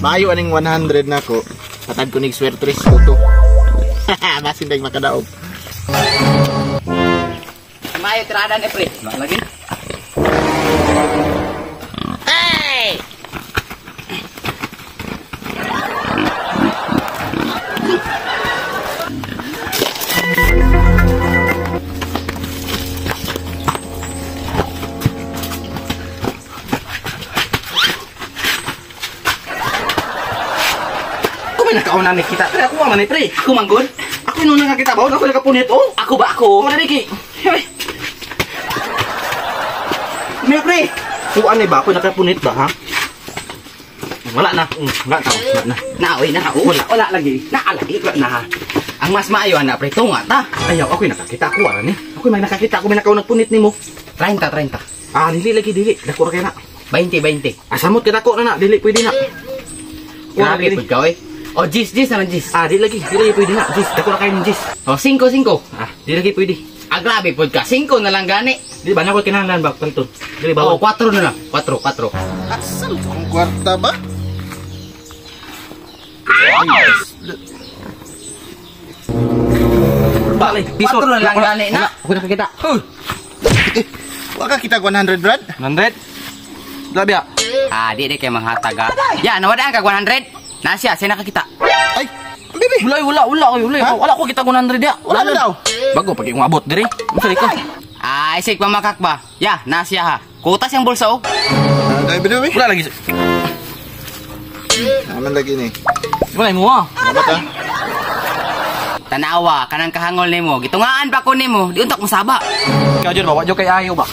Maayo aning 100 na ko. Patad ko nig swerte to. Basin dahil makadaog. Maayo tiradan pre. Lagi. Hey! Nakaunan ni kita. Pre, ako man ni pre. Ako manggod. Ako nung nakakita ba? Ako nakapunit oh. Ako ba ako? Wala Ricky. Ni pre. Kuan ni ba ako nakapunit ba ha? Wala na. Wala na. Naoy na. Wala lagi. Naalagi ko na ha. Ang mas maayo na pre tunga ta. Ayaw ako nakakita ko ara ni. Ako may nakakita ko may nakaw nagpunit nimo. 30. Ah, dili lagi dili. Dako ra kay na. 20. Asamot ka dako na na. Dili pwede na. Grabe pud ka oy. Oh, jis naman jis. Ah, di lagi pwede na. Jis, dako na kayo ng jis. Oh, 5. Ah, di lagi pwede. Ah, grabe po ka. 5 na lang gani. Di ba na ko kinahanglan ba kanton? Dili ba? Oh, 4 na lang. 4. Asal kung kwarta ba? Balik. 4 na lang gani na. Ako nakakita. Wala kita 100 Brad? 100. Grabe ah. Ah, di kay manghataga. Ya, nawadaan ka 100. Nasya, sina ka kita. Ay, bibi. Wala. Wala ko kita 100 ya. Wala na daw. Bago pag umabot diri. Masali ka. Ah, isik pamakak ba? Ya, nasya ha. Kutas yung bulsa oh. Ay, bibi. Wala lagi. Naman lagi ni. Wala mo ah. Ano ta? Tanawa, kanang kahangol nimo. Gitungaan pa ko nimo. Di untak mo saba. Ikaw dyan ba? Wadyo kay ayaw ba?